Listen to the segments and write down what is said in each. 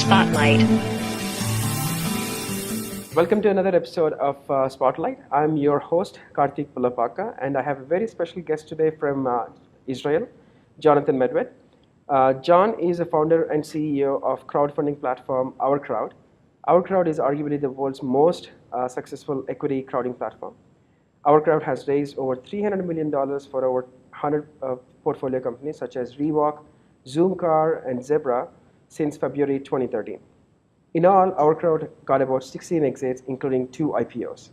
Spotlight. Welcome to another episode of Spotlight. I'm your host, Karthik Pulapaka, and I have a very special guest today from Israel, Jonathan Medved. John is the founder and CEO of crowdfunding platform OurCrowd. OurCrowd is arguably the world's most successful equity crowding platform. OurCrowd has raised over $300 million for over 100 portfolio companies such as ReWalk, ZoomCar, and Zebra since February 2013. In all, OurCrowd got about 16 exits, including 2 IPOs.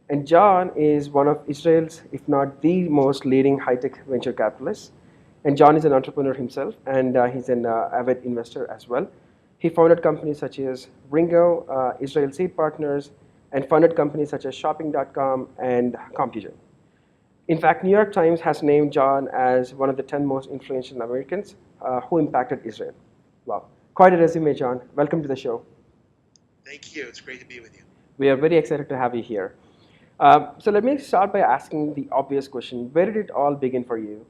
And John is one of Israel's, if not the most leading high-tech venture capitalists. And John is an entrepreneur himself, and he's an avid investor as well. He founded companies such as Vringo, Israel Seed Partners, and funded companies such as Shopping.com and Compugen. In fact, New York Times has named John as one of the 10 most influential Americans who impacted Israel. Wow. Quite a resume, John. Welcome to the show. Thank you. It's great to be with you. We are very excited to have you here. So let me start by asking the obvious question. Where did it all begin for you?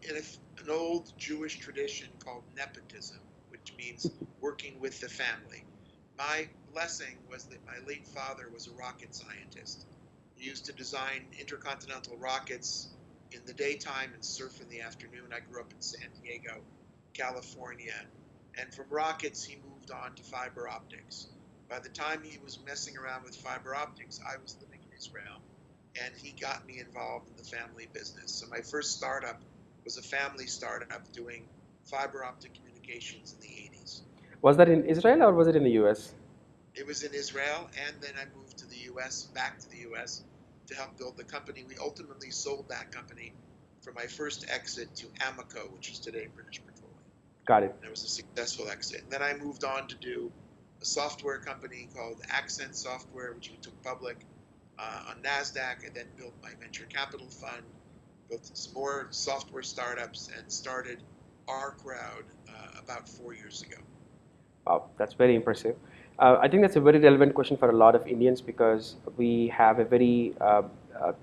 In an old Jewish tradition called nepotism, which means working with the family. My blessing was that my late father was a rocket scientist. He used to design intercontinental rockets in the daytime and surf in the afternoon. I grew up in San Diego, California, and from rockets he moved on to fiber optics. By the time he was messing around with fiber optics, I was living in Israel, and he got me involved in the family business. So my first startup was a family startup doing fiber optic communications in the 80s. Was that in Israel or was it in the US? It was in Israel, and then I moved to the US, back to the US, to help build the company. We ultimately sold that company for my first exit to Amoco, which is today British Petroleum. Got it. And it was a successful exit. And then I moved on to do a software company called Accent Software, which we took public on NASDAQ, and then built my venture capital fund, built some more software startups, and started OurCrowd about 4 years ago. Wow, that's very impressive. I think that's a very relevant question for a lot of Indians because we have a very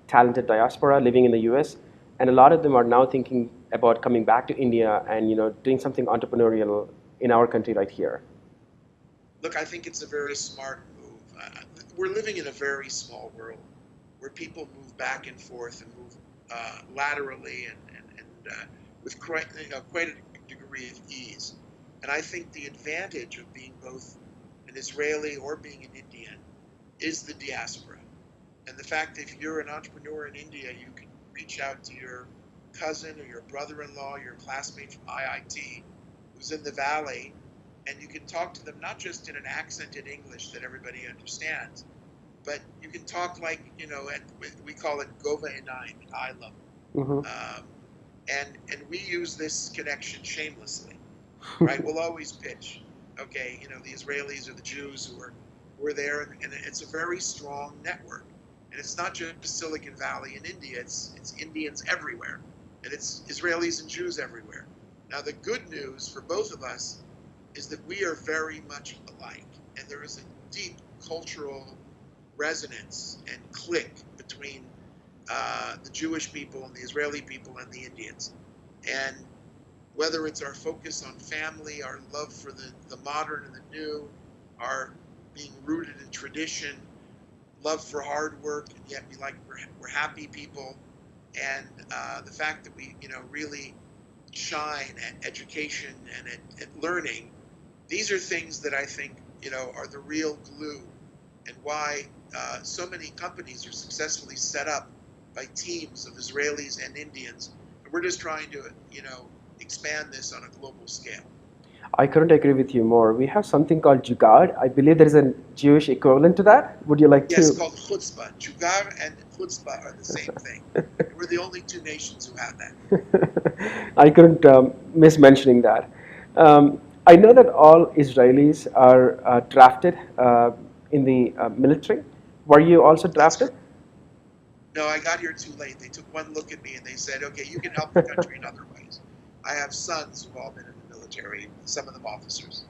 talented diaspora living in the US, and a lot of them are now thinking about coming back to India and doing something entrepreneurial in our country right here. Look, I think it's a very smart move. We're living in a very small world where people move back and forth and move laterally and with quite a degree of ease. And I think the advantage of being both an Israeli or being an Indian is the diaspora. And the fact that if you're an entrepreneur in India, you can reach out to your cousin or your brother-in-law, your classmate from IIT who's in the Valley, and you can talk to them not just in an accented English that everybody understands, but you can talk like, we call it Gova Inayim, at eye level. Mm-hmm. And we use this connection shamelessly, right? We'll always pitch. Okay, the Israelis or the Jews who are there, and it's a very strong network. And it's not just Silicon Valley in India, it's Indians everywhere, and it's Israelis and Jews everywhere. Now, the good news for both of us is that we are very much alike, and there is a deep cultural resonance and click between the Jewish people and the Israeli people and the Indians. And whether it's our focus on family, our love for the modern and the new, our being rooted in tradition, love for hard work, and yet we're happy people, and the fact that we really shine at education and at learning, these are things that I think are the real glue, and why so many companies are successfully set up by teams of Israelis and Indians, and we're just trying to expand this on a global scale. I couldn't agree with you more. We have something called Jugaad. I believe there is a Jewish equivalent to that. Would you like to? Yes, it's called chutzpah. Jugaad and chutzpah are the same thing. We're the only 2 nations who have that. I couldn't miss mentioning that. I know that all Israelis are drafted in the military. Were you also drafted? No, I got here too late. They took one look at me and they said, okay, you can help the country in other ways. I have sons who've all been in the military, some of them officers.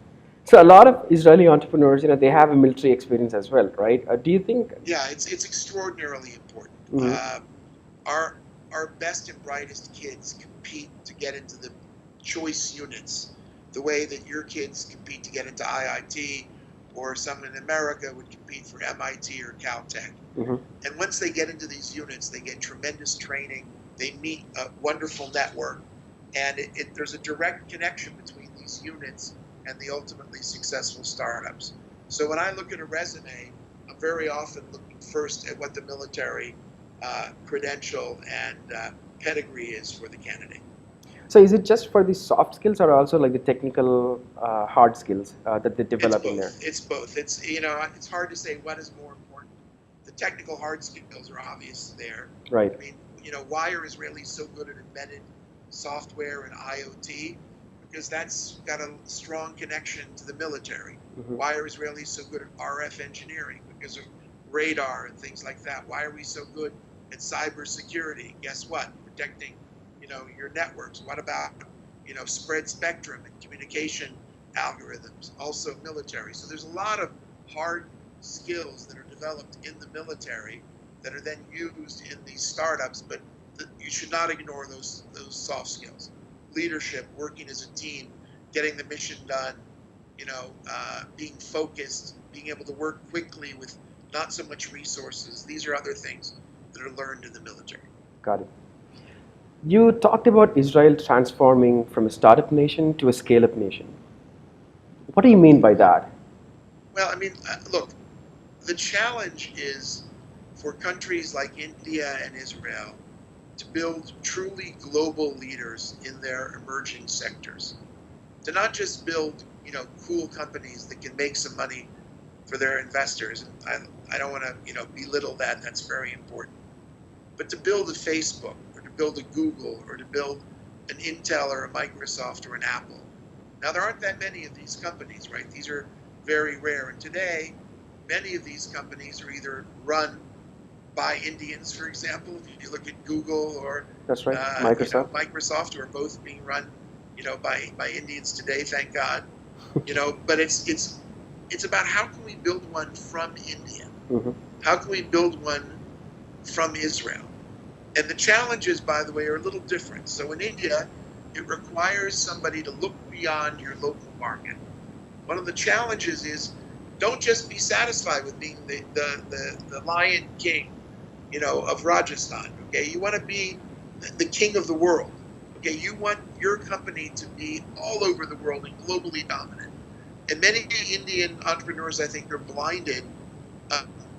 So a lot of Israeli entrepreneurs, they have a military experience as well, right? Do you think? Yeah, it's extraordinarily important. Mm-hmm. Our best and brightest kids compete to get into the choice units the way that your kids compete to get into IIT, or some in America would compete for MIT or Caltech. Mm-hmm. And once they get into these units, they get tremendous training, they meet a wonderful network, and there's a direct connection between these units and the ultimately successful startups. So when I look at a resume, I'm very often looking first at what the military credential and pedigree is for the candidate. So is it just for the soft skills, or also like the technical hard skills that they develop in there? It's both. It's, you know, it's hard to say what is more important. The technical hard skills are obvious there. Right. I mean, you know, why are Israelis so good at embedded software and IoT? Because that's got a strong connection to the military. Mm-hmm. Why are Israelis so good at RF engineering? Because of radar and things like that. Why are we so good at cybersecurity? Guess what? Protecting, you know, your networks. What about, you know, spread spectrum and communication algorithms? Also military. So there's a lot of hard skills that are developed in the military that are then used in these startups, but you should not ignore those soft skills. Leadership, working as a team, getting the mission done, you know, being focused, being able to work quickly with not so much resources. These are other things that are learned in the military. Got it. You talked about Israel transforming from a startup nation to a scale-up nation. What do you mean by that? Well, I mean, look, the challenge is for countries like India and Israel to build truly global leaders in their emerging sectors. To not just build, you know, cool companies that can make some money for their investors. And I don't want to, you know, belittle that. That's very important. But to build a Facebook, or to build a Google, or to build an Intel or a Microsoft or an Apple. Now, there aren't that many of these companies, right? These are very rare. And today, many of these companies are either run by Indians, for example. If you look at Google or that's right, Microsoft. You know, Microsoft, are both being run, you know, by Indians today, thank God. You know, but it's about how can we build one from India? Mm-hmm. How can we build one from Israel? And the challenges, by the way, are a little different. So in India, it requires somebody to look beyond your local market. One of the challenges is don't just be satisfied with being the Lion King, you know, of Rajasthan. Okay, you want to be the king of the world. Okay, you want your company to be all over the world and globally dominant. And many Indian entrepreneurs, I think, are blinded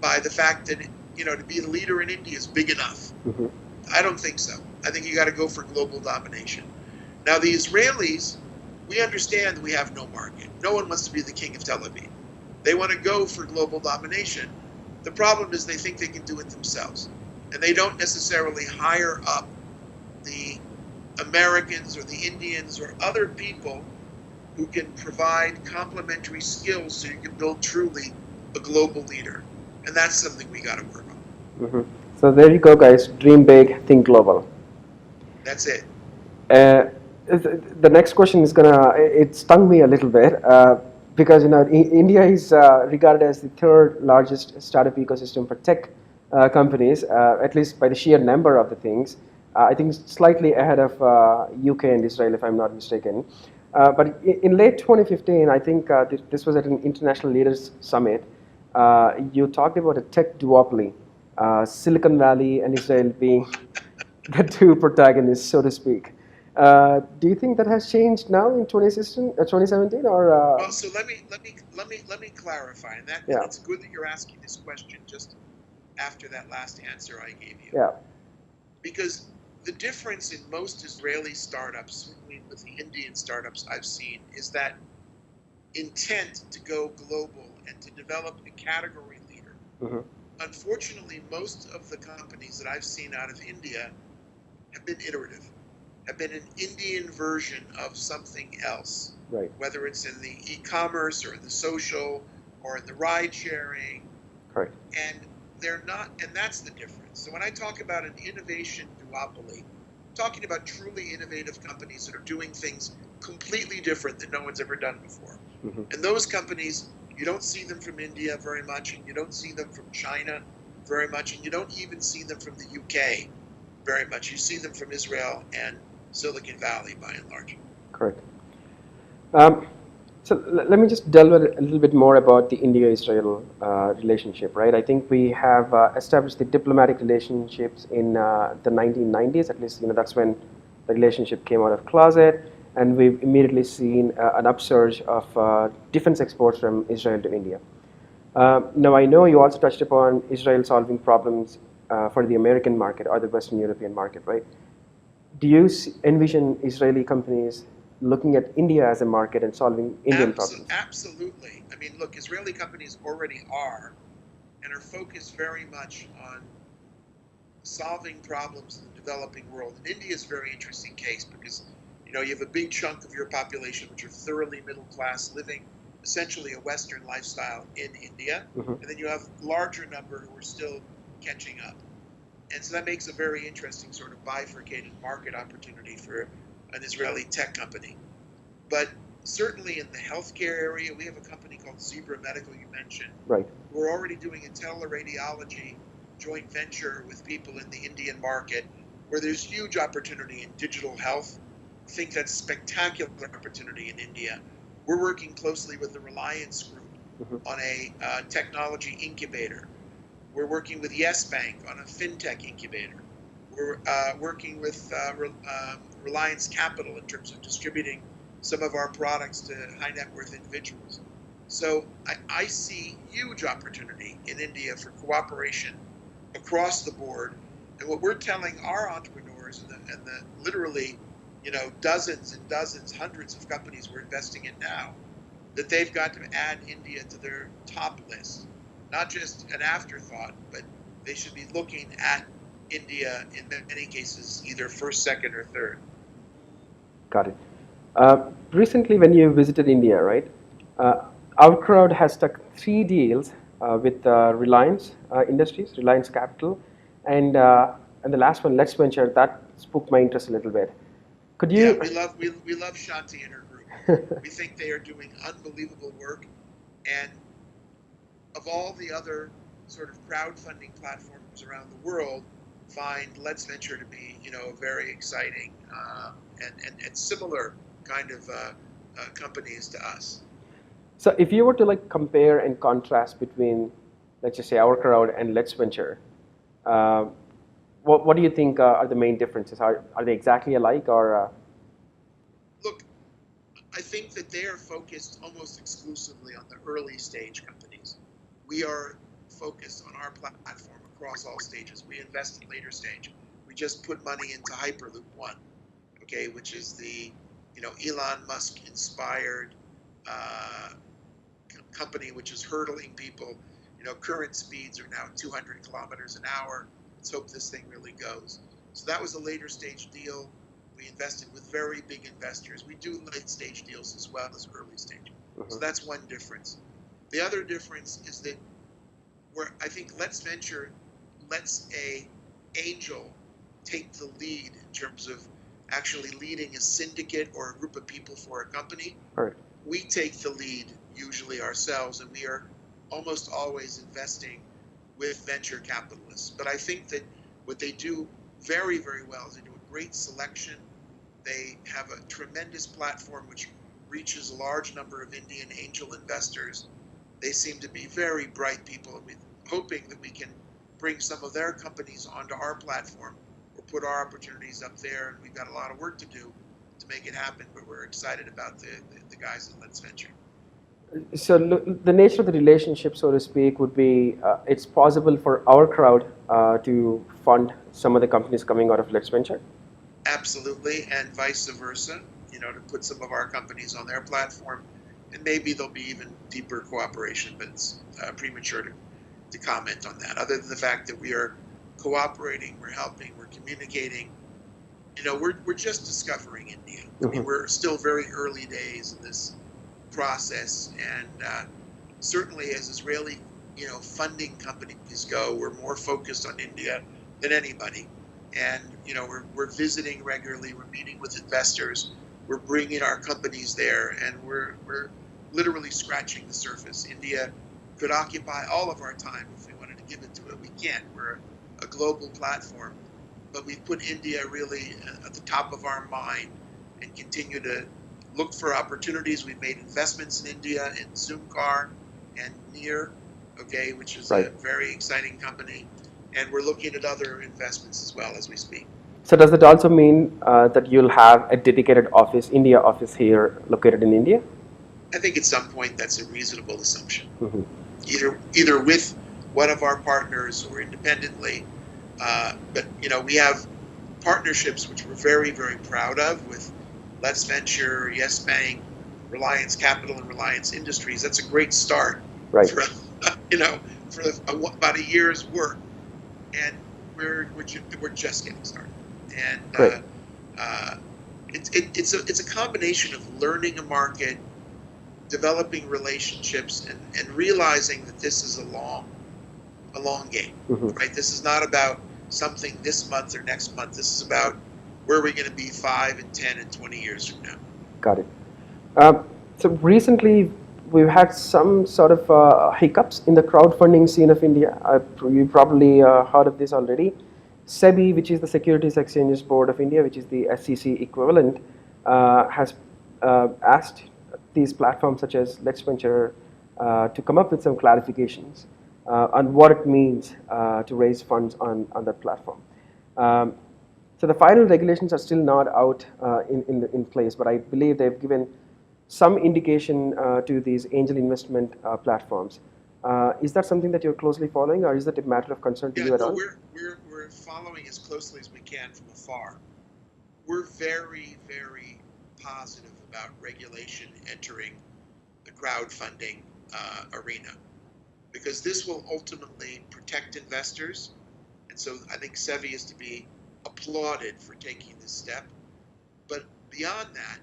by the fact that, you know, to be the leader in India is big enough. Mm-hmm. I don't think so. I think you got to go for global domination. Now, the Israelis, we understand that we have no market. No one wants to be the king of Tel Aviv. They want to go for global domination. The problem is they think they can do it themselves. And they don't necessarily hire up the Americans or the Indians or other people who can provide complementary skills so you can build truly a global leader. And that's something we got to work on. Mm-hmm. So there you go, guys. Dream big, think global. That's it. The next question is it stung me a little bit because, you know, India is regarded as the third largest startup ecosystem for tech companies, at least by the sheer number of the things. I think slightly ahead of UK and Israel, if I'm not mistaken. But in late 2015, I think this was at an International Leaders Summit. You talked about a tech duopoly, Silicon Valley and Israel being the two protagonists, so to speak. Do you think that has changed now in 2017, or? Well, so let me clarify, and it's good that you're asking this question just after that last answer I gave you. Yeah. Because the difference in most Israeli startups, certainly with the Indian startups I've seen, is that intent to go global and to develop a category leader. Mm-hmm. Unfortunately, most of the companies that I've seen out of India have been iterative, have been an Indian version of something else. Right. Whether it's in the e-commerce or in the social or in the ride sharing. Correct. And they're not, and that's the difference. So when I talk about an innovation duopoly, I'm talking about truly innovative companies that are doing things completely different that no one's ever done before. Mm-hmm. And those companies, you don't see them from India very much, and you don't see them from China very much, and you don't even see them from the UK very much. You see them from Israel and Silicon Valley by and large. Correct. Um, Let me just delve a little bit more about the India-Israel relationship, right? I think we have established the diplomatic relationships in the 1990s. At least, that's when the relationship came out of closet, and we've immediately seen an upsurge of defense exports from Israel to India. Now, I know you also touched upon Israel solving problems for the American market or the Western European market, right? Do you envision Israeli companies looking at India as a market and solving Indian problems? Absolutely. I mean, look, Israeli companies already are and are focused very much on solving problems in the developing world. And India is a very interesting case because, you have a big chunk of your population which are thoroughly middle class, living essentially a Western lifestyle in India. Mm-hmm. And then you have a larger number who are still catching up. And so that makes a very interesting sort of bifurcated market opportunity for an Israeli tech company. But certainly in the healthcare area, we have a company called Zebra Medical, you mentioned. Right. We're already doing a teleradiology joint venture with people in the Indian market where there's huge opportunity in digital health. I think that's spectacular opportunity in India. We're working closely with the Reliance Group Mm-hmm. on a technology incubator. We're working with Yes Bank on a fintech incubator. We're working with Reliance Capital in terms of distributing some of our products to high net worth individuals. So I see huge opportunity in India for cooperation across the board. And what we're telling our entrepreneurs and the literally, dozens and dozens, hundreds of companies we're investing in now, that they've got to add India to their top list. Not just an afterthought, but they should be looking at India in many cases either first, second, or third. Got it. Recently, when you visited India, right, OurCrowd has struck 3 deals with Reliance Industries, Reliance Capital, and the last one, Let's Venture, that spooked my interest a little bit. Could you? Yeah, we love Shanti and her group. We think they are doing unbelievable work, and of all the other sort of crowdfunding platforms around the world, find Let's Venture to be, a very exciting and similar kind of companies to us. So, if you were to compare and contrast between, let's just say, OurCrowd and Let's Venture, what do you think are the main differences? Are they exactly alike, or? Look, I think that they are focused almost exclusively on the early stage companies. We are focused on our platform across all stages. We invest in later stage. We just put money into Hyperloop One, okay, which is the Elon Musk inspired company which is hurdling people. Current speeds are now 200 kilometers an hour. Let's hope this thing really goes. So that was a later stage deal. We invested with very big investors. We do late stage deals as well as early stage. Mm-hmm. So that's one difference. The other difference is that I think Let's Venture lets a angel take the lead in terms of actually leading a syndicate or a group of people for a company. Right. We take the lead usually ourselves, and we are almost always investing with venture capitalists. But I think that what they do very, very well is they do a great selection. They have a tremendous platform which reaches a large number of Indian angel investors. They seem to be very bright people, and we're hoping that we can bring some of their companies onto our platform or put our opportunities up there. And we've got a lot of work to do to make it happen, but we're excited about the guys at Let's Venture. So the nature of the relationship, so to speak, would be it's possible for OurCrowd to fund some of the companies coming out of Let's Venture? Absolutely, and vice versa, to put some of our companies on their platform. And maybe there'll be even deeper cooperation, but it's premature to comment on that. Other than the fact that we are cooperating, we're helping, we're communicating. We're just discovering India. Mm-hmm. I mean, we're still very early days in this process, and certainly as Israeli, funding companies go, we're more focused on India than anybody. And we're visiting regularly. We're meeting with investors. We're bringing our companies there, and we're literally scratching the surface. India could occupy all of our time if we wanted to give it to it. We can't. We're a global platform, but we've put India really at the top of our mind and continue to look for opportunities. We've made investments in India in ZoomCar and Near, okay, which is a very exciting company. And we're looking at other investments as well as we speak. So does that also mean that you'll have a dedicated office, India office here located in India? I think at some point that's a reasonable assumption. Either with one of our partners or independently. But we have partnerships which we're very, very proud of with Let's Venture, Yes Bank, Reliance Capital, and Reliance Industries. That's a great start for about a year's work, and we're just getting started. And it's a combination of learning a market, developing relationships, and realizing that this is a long game, right? This is not about something this month or next month. This is about where we're going to be 5 and 10 and 20 years from now. Got it. So recently, we've had some sort of hiccups in the crowdfunding scene of India. You probably heard of this already. SEBI, which is the Securities Exchanges Board of India, which is the SEC equivalent, has asked these platforms such as Let's Venture to come up with some clarifications on what it means to raise funds on that platform. So the final regulations are still not out in place, but I believe they've given some indication to these angel investment platforms. Is that something that you're closely following, or is that a matter of concern to you at all? We're following as closely as we can from afar. We're very, very positive about regulation entering the crowdfunding arena, because this will ultimately protect investors. And so I think SEBI is to be applauded for taking this step. But beyond that,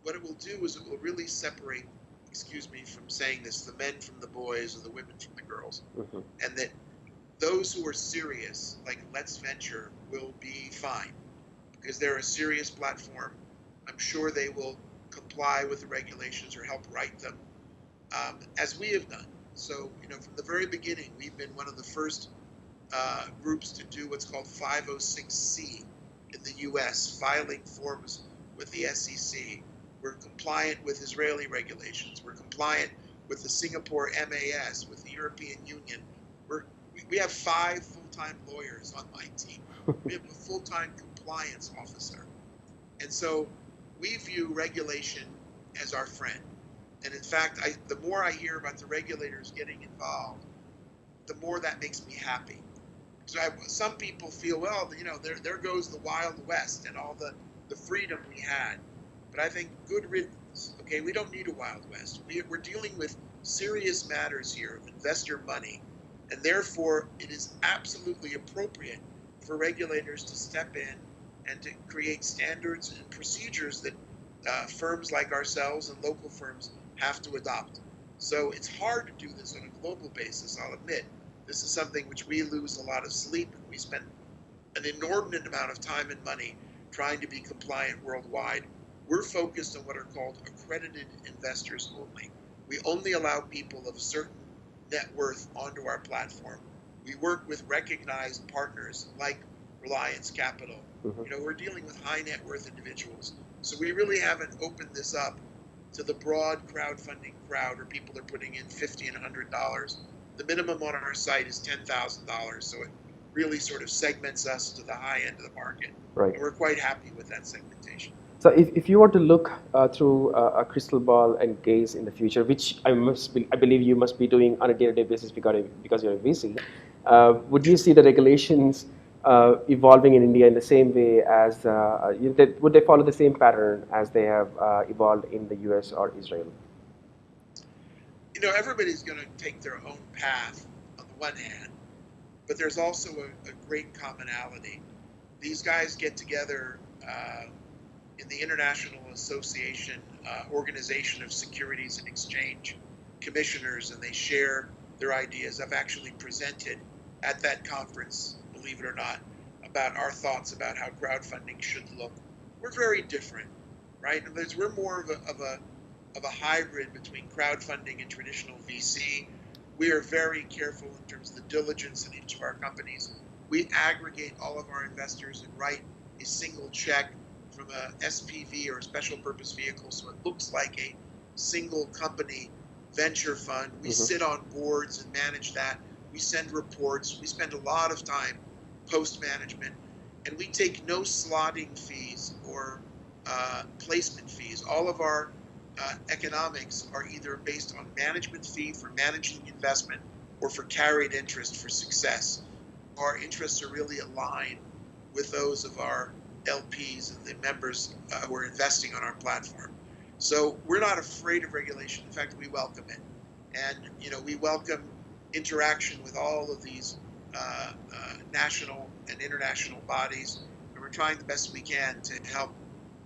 what it will do is it will really separate, excuse me from saying this, the men from the boys or the women from the girls. And that those who are serious, like Let's Venture, will be fine because they're a serious platform. I'm sure they will comply with the regulations or help write them, as we have done. So, from the very beginning, we've been one of the first groups to do what's called 506C in the U.S., filing forms with the SEC. We're compliant with Israeli regulations. We're compliant with the Singapore MAS, with the European Union. We have 5 full-time lawyers on my team. We have a full-time compliance officer. And so we view regulation as our friend. And in fact, the more I hear about the regulators getting involved, the more that makes me happy. So some people feel, well, there goes the Wild West and all the freedom we had. But I think good riddance. Okay, we don't need a Wild West. We're dealing with serious matters here of investor money. And therefore, it is absolutely appropriate for regulators to step in and to create standards and procedures that firms like ourselves and local firms have to adopt. So it's hard to do this on a global basis, I'll admit. This is something which we lose a lot of sleep, and we spend an inordinate amount of time and money trying to be compliant worldwide. We're focused on what are called accredited investors only. We only allow people of a certain net worth onto our platform. We work with recognized partners like Reliance Capital. We're dealing with high net worth individuals. So we really haven't opened this up to the broad crowdfunding crowd, or people are putting in $50 and $100. The minimum on our site is $10,000. So it really sort of segments us to the high end of the market. Right. And we're quite happy with that segmentation. So if you were to look through a crystal ball and gaze in the future, which I believe you must be doing on a day-to-day basis because you're a VC, would you see the regulations evolving in India in the same way as, would they follow the same pattern as they have evolved in the US or Israel? Everybody's going to take their own path on the one hand, but there's also a great commonality. These guys get together in the International Organization of Securities and Exchange Commissioners, and they share their ideas. I've actually presented at that conference, believe it or not, about our thoughts about how crowdfunding should look. We're very different, right? We're more of a hybrid between crowdfunding and traditional VC. We are very careful in terms of the diligence in each of our companies. We aggregate all of our investors and write a single check from a SPV or a special purpose vehicle, so it looks like a single company venture fund. We sit on boards and manage that. We send reports. We spend a lot of time post-management, and we take no slotting fees or placement fees. All of our economics are either based on management fee for managing the investment or for carried interest for success. Our interests are really aligned with those of our LPs and the members who are investing on our platform. So we're not afraid of regulation. In fact, we welcome it. And, we welcome interaction with all of these national and international bodies. And we're trying the best we can to help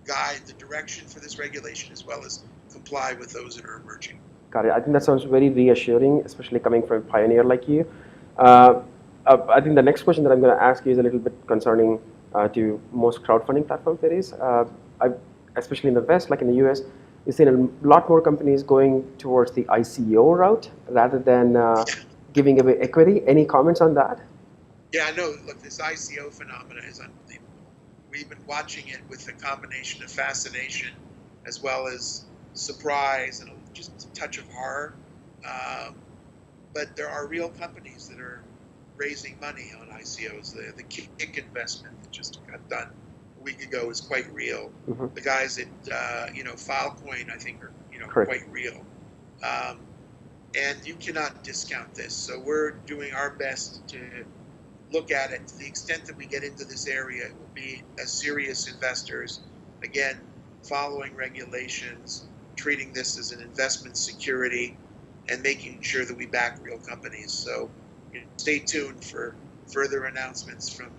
guide the direction for this regulation as well as comply with those that are emerging. Got it. I think that sounds very reassuring, especially coming from a pioneer like you. I think the next question that I'm going to ask you is a little bit concerning to most crowdfunding platforms there is. Especially in the West, like in the US, you've seen a lot more companies going towards the ICO route rather than giving away equity. Any comments on that? Yeah, I know. Look, this ICO phenomena is unbelievable. We've been watching it with a combination of fascination as well as surprise and just a touch of horror. But there are real companies that are raising money on ICOs. The Kick investment that just got done a week ago is quite real. The guys at Filecoin, I think, are Correct. quite real. And you cannot discount this. So we're doing our best to look at it. To the extent that we get into this area, it will be as serious investors, again, following regulations, treating this as an investment security, and making sure that we back real companies. So stay tuned for further announcements from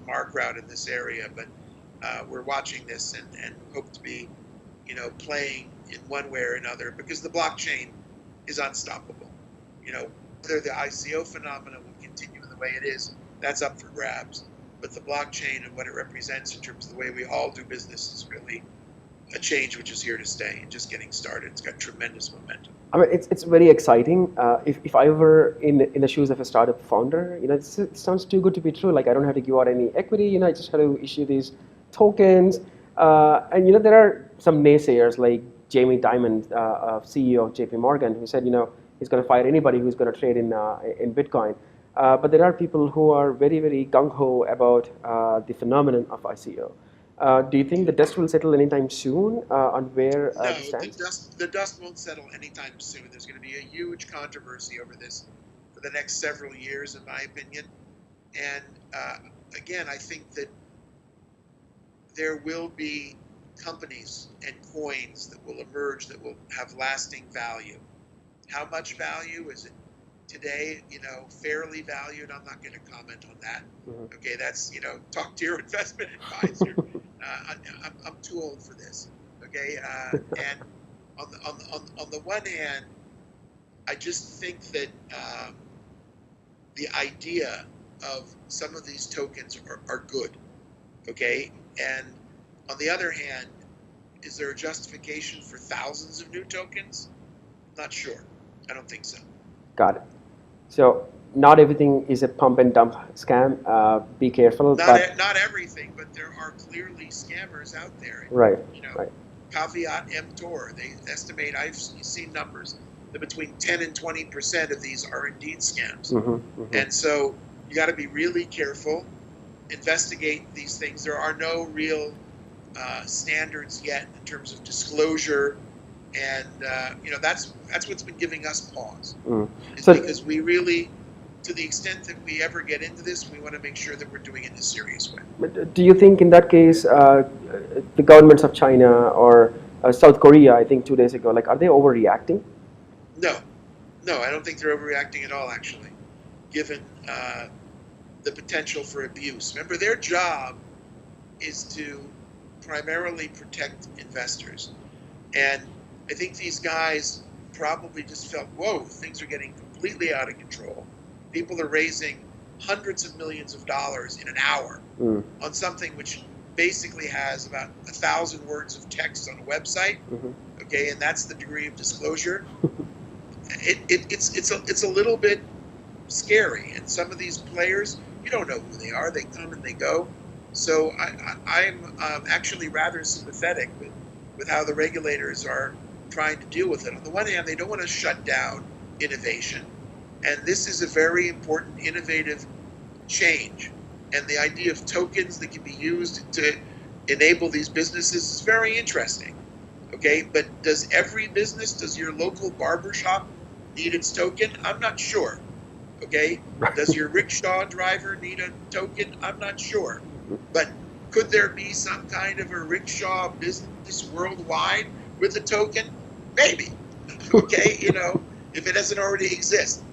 OurCrowd in this area. But we're watching this and hope to be, playing in one way or another, because the blockchain is unstoppable. Whether the ICO phenomena will continue in the way it is, that's up for grabs. But the blockchain and what it represents in terms of the way we all do business is really a change which is here to stay and just getting started. It's got tremendous momentum. I mean, it's very exciting. If I were in the shoes of a startup founder, it sounds too good to be true. Like, I don't have to give out any equity. I just have to issue these tokens. And there are some naysayers like Jamie Dimon, CEO of JP Morgan, who said he's going to fire anybody who's going to trade in Bitcoin. But there are people who are very, very gung-ho about the phenomenon of ICO. Do you think the dust will settle anytime soon on where it stands? No, the dust won't settle anytime soon. There's going to be a huge controversy over this for the next several years, in my opinion. And again, I think that there will be companies and coins that will emerge that will have lasting value. How much value is it today? Fairly valued. I'm not going to comment on that. Okay, that's talk to your investment advisor. I'm too old for this. Okay, and on the one hand, I just think that the idea of some of these tokens are good. Okay, and on the other hand, is there a justification for thousands of new tokens? Not sure. I don't think so. Got it. So not everything is a pump and dump scam. Be careful. Not everything, but there are clearly scammers out there. Right. Right. Caveat emptor. They estimate, I've seen numbers, that between 10 and 20% of these are indeed scams. And so you got to be really careful. Investigate these things. There are no real standards yet in terms of disclosure, and that's what's been giving us pause. Because we really, to the extent that we ever get into this, we want to make sure that we're doing it in a serious way. But do you think in that case, the governments of China or South Korea, I think 2 days ago, are they overreacting? No, I don't think they're overreacting at all, actually, given the potential for abuse. Remember, their job is to primarily protect investors. And I think these guys probably just felt, whoa, things are getting completely out of control. People are raising hundreds of millions of dollars in an hour on something which basically has about 1,000 words of text on a website. Okay, and that's the degree of disclosure. It's a little bit scary. And some of these players, you don't know who they are. They come and they go. So I'm actually rather sympathetic with how the regulators are trying to deal with it. On the one hand, they don't want to shut down innovation, and this is a very important innovative change. And the idea of tokens that can be used to enable these businesses is very interesting. Okay, but does every business, does your local barbershop need its token? I'm not sure. Okay, does your rickshaw driver need a token? I'm not sure. But could there be some kind of a rickshaw business worldwide with a token? Maybe. Okay, if it doesn't already exist.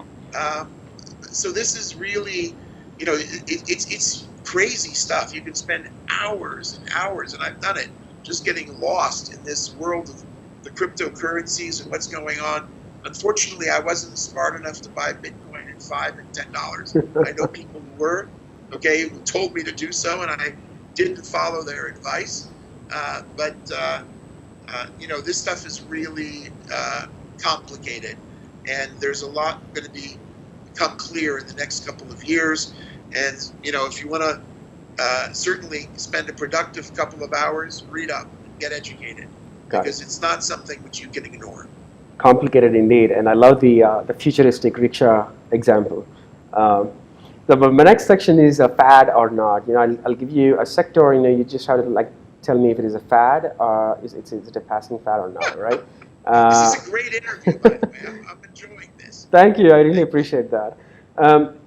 So this is really, it's crazy stuff. You can spend hours and hours, and I've done it, just getting lost in this world of the cryptocurrencies and what's going on. Unfortunately, I wasn't smart enough to buy Bitcoin at $5 and $10. I know people who were, okay, who told me to do so, and I didn't follow their advice. But this stuff is really complicated, and there's a lot going to become clear in the next couple of years. And if you want to certainly spend a productive couple of hours, read up, and get educated, because it's not something which you can ignore. Complicated indeed, and I love the futuristic rickshaw example. So my next section is a fad or not. I'll give you a sector. You just have to tell me if it is a fad or is it a passing fad or not, right? This is a great interview, by the way. I'm enjoying this. Thank you. I really appreciate that.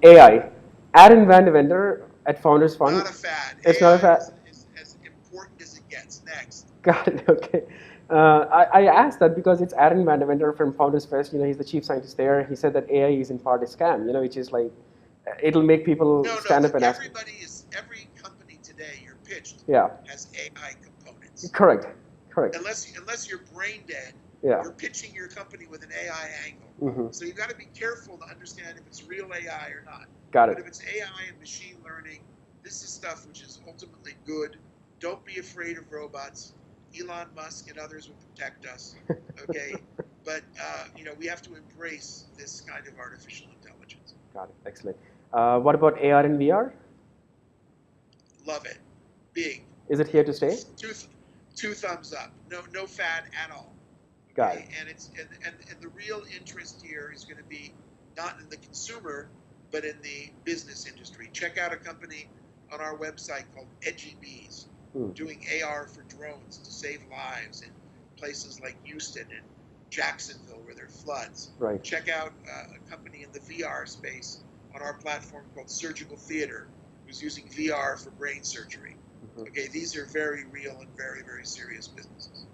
AI. Aaron Van de Vender at Founders Fund. Not a fad. It's AI not a fad. Is as important as it gets. Next. Got it. Okay. I asked that because it's Aaron Van de Vender from Founders Fest. He's the chief scientist there. He said that AI is in part a scam. Which is like it'll make people stand up and ask. Every company today you're pitched has AI components. Correct. Unless you're brain dead, you're pitching your company with an AI angle. Mm-hmm. So you've got to be careful to understand if it's real AI or not. Got it. But if it's AI and machine learning, this is stuff which is ultimately good. Don't be afraid of robots. Elon Musk and others will protect us. Okay, but we have to embrace this kind of artificial intelligence. Got it. Excellent. What about AR and VR? Love it. Big. Is it here to stay? Two thumbs up. No fad at all. Got it. And it's and the real interest here is going to be not in the consumer, but in the business industry. Check out a company on our website called EdgyBees, doing AR for drones to save lives in places like Houston and Jacksonville where there are floods. Right. Check out a company in the VR space on our platform called Surgical Theater, who's using VR for brain surgery. Mm-hmm. Okay, these are very real and very, very serious businesses.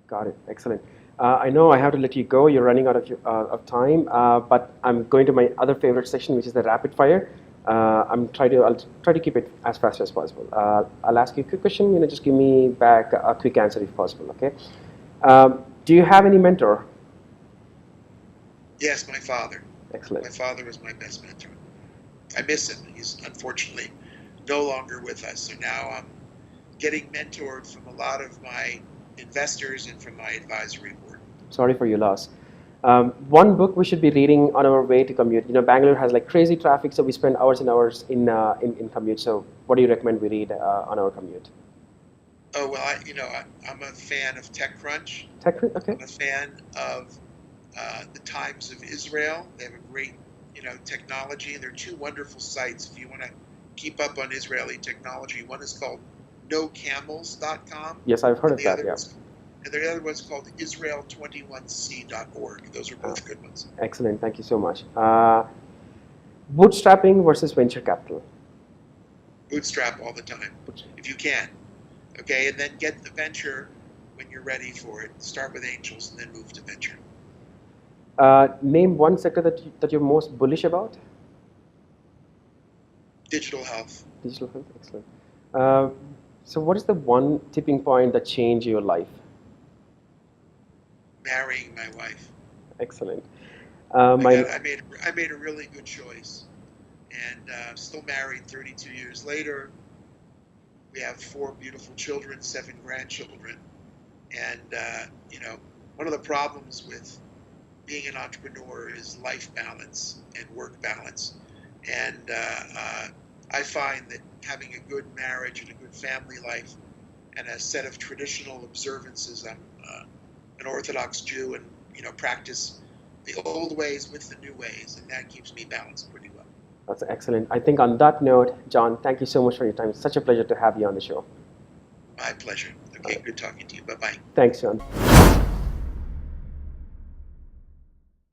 Got it. Excellent. I know I have to let you go. You're running out of time, but I'm going to my other favorite section, which is the rapid fire. I'll try to keep it as fast as possible. I'll ask you a quick question. Just give me back a quick answer if possible. Okay. Do you have any mentor? Yes, my father. Excellent. My father was my best mentor. I miss him. He's unfortunately no longer with us. So now I'm getting mentored from a lot of my investors and from my advisory board. Sorry for your loss. One book we should be reading on our way to commute. Bangalore has crazy traffic, so we spend hours and hours in commute. So what do you recommend we read on our commute? Oh well, I'm a fan of TechCrunch. TechCrunch, okay. I'm a fan of the Times of Israel. They have a great technology, and there are two wonderful sites if you want to keep up on Israeli technology. One is called NoCamels.com. Yes, I've heard of that. Yeah. And the other one's called Israel21c.org. Those are both good ones. Excellent. Thank you so much. Bootstrapping versus venture capital? Bootstrap all the time, if you can. Okay, and then get the venture when you're ready for it. Start with angels and then move to venture. Name one sector that you're most bullish about? Digital health. Digital health, excellent. So what is the one tipping point that changed your life? Marrying my wife. Excellent. I made a really good choice, and still married 32 years later. We have 4 beautiful children, 7 grandchildren, and one of the problems with being an entrepreneur is life balance and work balance, and I find that having a good marriage and a good family life and a set of traditional observances. I'm an Orthodox Jew and, practice the old ways with the new ways, and that keeps me balanced pretty well. That's excellent. I think on that note, John, thank you so much for your time. It's such a pleasure to have you on the show. My pleasure. Okay, good talking to you. Bye-bye. Thanks, John.